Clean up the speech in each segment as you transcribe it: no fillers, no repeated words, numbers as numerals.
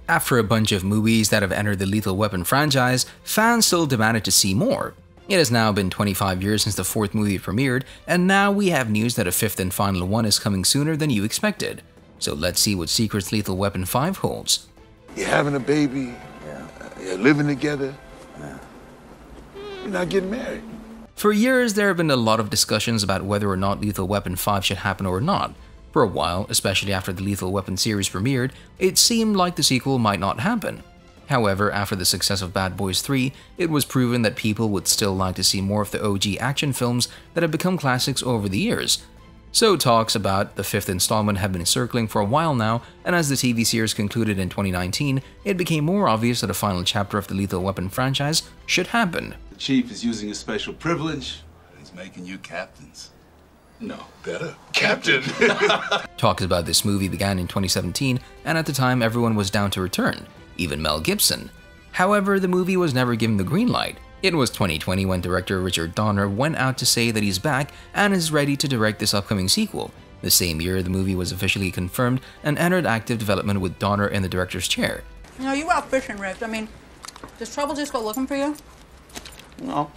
After a bunch of movies that have entered the Lethal Weapon franchise, fans still demanded to see more. It has now been 25 years since the fourth movie premiered, and now we have news that a fifth and final one is coming sooner than you expected. So let's see what secrets Lethal Weapon 5 holds. You're having a baby, you're living together, you're not getting married. For years, there have been a lot of discussions about whether or not Lethal Weapon 5 should happen or not. For a while, especially after the Lethal Weapon series premiered, it seemed like the sequel might not happen. However, after the success of Bad Boys 3, it was proven that people would still like to see more of the OG action films that have become classics over the years. So talks about the fifth installment have been circling for a while now, and as the TV series concluded in 2019, it became more obvious that a final chapter of the Lethal Weapon franchise should happen. The Chief is using a special privilege. He's making you captains. No, better. Captain! Talks about this movie began in 2017, and at the time everyone was down to return, even Mel Gibson. However, the movie was never given the green light. It was 2020 when director Richard Donner went out to say that he's back and is ready to direct this upcoming sequel. The same year, the movie was officially confirmed and entered active development with Donner in the director's chair. You know, you out fishing, Riggs. I mean, does trouble just go looking for you? No.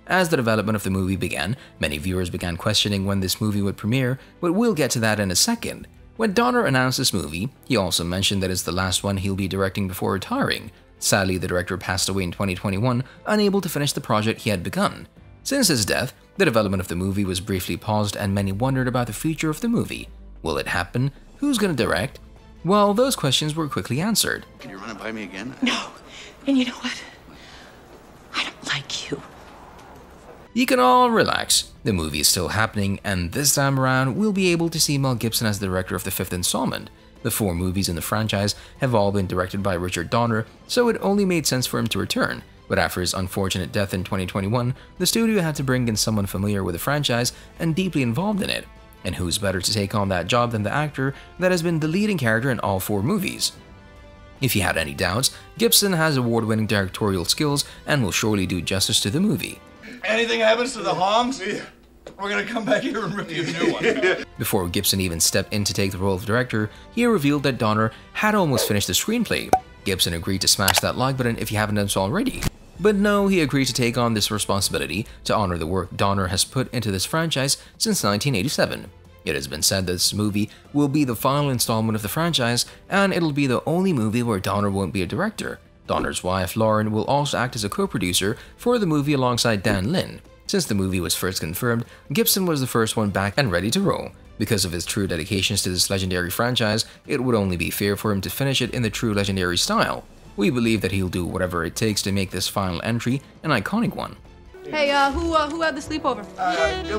As the development of the movie began, many viewers began questioning when this movie would premiere, but we'll get to that in a second. When Donner announced this movie, he also mentioned that it's the last one he'll be directing before retiring. Sadly, the director passed away in 2021, unable to finish the project he had begun. Since his death, the development of the movie was briefly paused and many wondered about the future of the movie. Will it happen? Who's gonna direct? Well, those questions were quickly answered. Can you run it by me again? No. And you know what? I don't like you. You can all relax. The movie is still happening, and this time around, we'll be able to see Mel Gibson as the director of the fifth installment. The 4 movies in the franchise have all been directed by Richard Donner, so it only made sense for him to return. But after his unfortunate death in 2021, the studio had to bring in someone familiar with the franchise and deeply involved in it. And who's better to take on that job than the actor that has been the leading character in all 4 movies? If you had any doubts, Gibson has award-winning directorial skills and will surely do justice to the movie. Anything happens to the Hongs, we're gonna come back here and rip you a new one. Before Gibson even stepped in to take the role of director, he revealed that Donner had almost finished the screenplay. Gibson agreed to smash that like button if you haven't done so already. But no, he agreed to take on this responsibility to honor the work Donner has put into this franchise since 1987. It has been said that this movie will be the final installment of the franchise, and it'll be the only movie where Donner won't be a director. Donner's wife, Lauren, will also act as a co-producer for the movie alongside Dan Lin. Since the movie was first confirmed, Gibson was the first one back and ready to roll. Because of his true dedications to this legendary franchise, it would only be fair for him to finish it in the true legendary style. We believe that he'll do whatever it takes to make this final entry an iconic one. Hey, who had the sleepover?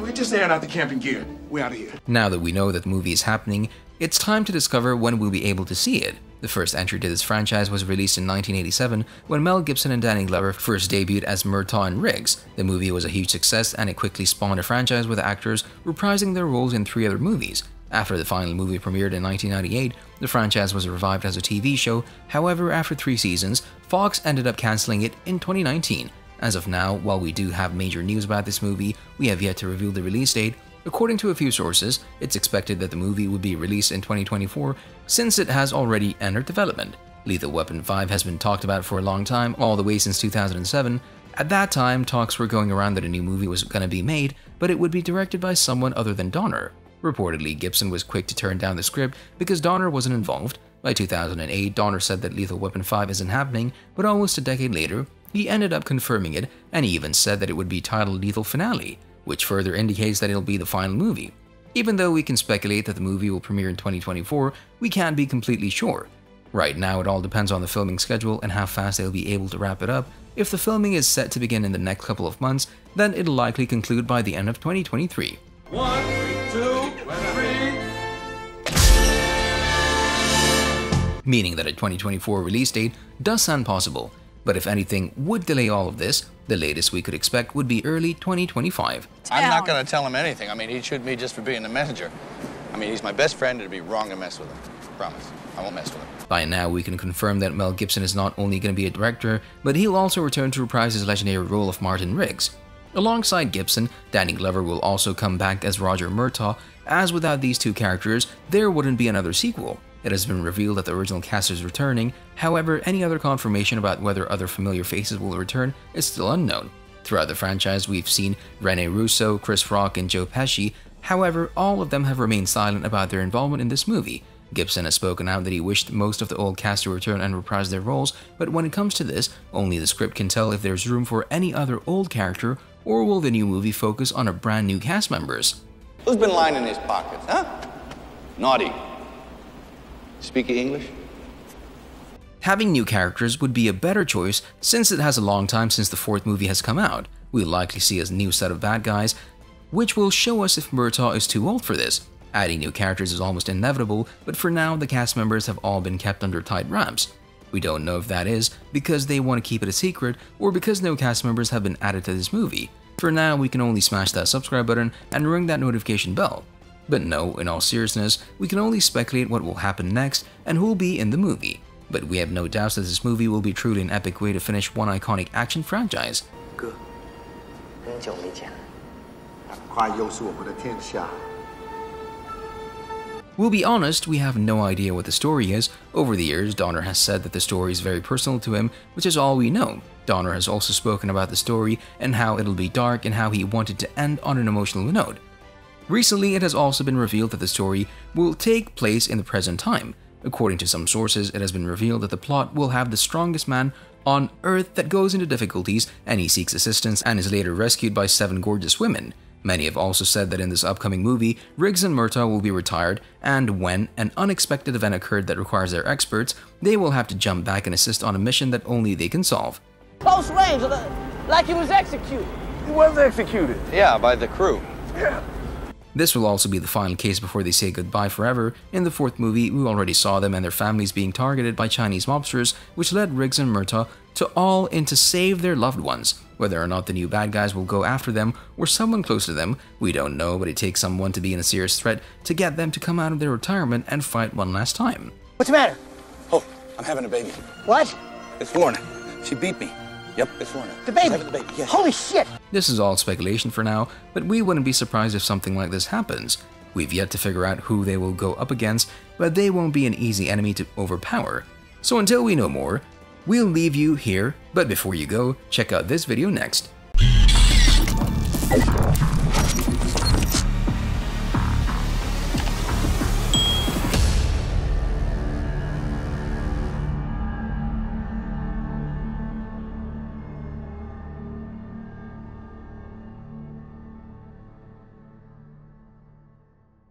We just airing out the camping gear. We're out of here. Now that we know that the movie is happening, it's time to discover when we'll be able to see it. The first entry to this franchise was released in 1987 when Mel Gibson and Danny Glover first debuted as Murtaugh and Riggs. The movie was a huge success and it quickly spawned a franchise with actors reprising their roles in 3 other movies. After the final movie premiered in 1998, the franchise was revived as a TV show. However, after 3 seasons, Fox ended up cancelling it in 2019. As of now, while we do have major news about this movie, we have yet to reveal the release date. According to a few sources, it's expected that the movie would be released in 2024 since it has already entered development. Lethal Weapon 5 has been talked about for a long time, all the way since 2007. At that time, talks were going around that a new movie was going to be made, but it would be directed by someone other than Donner. Reportedly, Gibson was quick to turn down the script because Donner wasn't involved. By 2008, Donner said that Lethal Weapon 5 isn't happening, but almost a decade later, he ended up confirming it, and he even said that it would be titled Lethal Finale, which further indicates that it'll be the final movie. Even though we can speculate that the movie will premiere in 2024, we can't be completely sure. Right now, it all depends on the filming schedule and how fast they'll be able to wrap it up. If the filming is set to begin in the next couple of months, then it'll likely conclude by the end of 2023. 1, 2, 3. Meaning that a 2024 release date does sound possible. But if anything would delay all of this, the latest we could expect would be early 2025. I'm not going to tell him anything. I mean, he'd shoot me just for being the messenger. I mean, he's my best friend, it'd be wrong to mess with him. Promise. I won't mess with him. By now, we can confirm that Mel Gibson is not only going to be a director, but he'll also return to reprise his legendary role of Martin Riggs. Alongside Gibson, Danny Glover will also come back as Roger Murtaugh, as without these two characters, there wouldn't be another sequel. It has been revealed that the original cast is returning, however, any other confirmation about whether other familiar faces will return is still unknown. Throughout the franchise, we've seen Rene Russo, Chris Rock, and Joe Pesci, however, all of them have remained silent about their involvement in this movie. Gibson has spoken out that he wished most of the old cast to return and reprise their roles, but when it comes to this, only the script can tell if there's room for any other old character, or will the new movie focus on a brand new cast members? Who's been lining his pockets, huh? Naughty. Speak English? Having new characters would be a better choice since it has a long time since the fourth movie has come out. We'll likely see a new set of bad guys, which will show us if Murtaugh is too old for this. Adding new characters is almost inevitable, but for now the cast members have all been kept under tight wraps. We don't know if that is because they want to keep it a secret or because no cast members have been added to this movie. For now, we can only smash that subscribe button and ring that notification bell. But no, in all seriousness, we can only speculate what will happen next and who will be in the movie. But we have no doubts that this movie will be truly an epic way to finish one iconic action franchise. 哥，很久没见了。快又是我们的天下。 We'll be honest, we have no idea what the story is. Over the years, Donner has said that the story is very personal to him, which is all we know. Donner has also spoken about the story and how it'll be dark and how he wanted to end on an emotional note. Recently, it has also been revealed that the story will take place in the present time. According to some sources, it has been revealed that the plot will have the strongest man on Earth that goes into difficulties and he seeks assistance and is later rescued by 7 gorgeous women. Many have also said that in this upcoming movie, Riggs and Murtaugh will be retired, and when an unexpected event occurred that requires their experts, they will have to jump back and assist on a mission that only they can solve. Close range, like he was executed. He was executed. Yeah, by the crew. Yeah. This will also be the final case before they say goodbye forever. In the fourth movie, we already saw them and their families being targeted by Chinese mobsters, which led Riggs and Murtaugh to all in to save their loved ones. Whether or not the new bad guys will go after them or someone close to them, we don't know, but it takes someone to be in a serious threat to get them to come out of their retirement and fight one last time. What's the matter? Oh, I'm having a baby. What? It's Lorna. She beat me. Yep, it's Lorna. The baby? She's having the baby, yes. Holy shit! This is all speculation for now, but we wouldn't be surprised if something like this happens. We've yet to figure out who they will go up against, but they won't be an easy enemy to overpower. So until we know more, we'll leave you here, but before you go, check out this video next.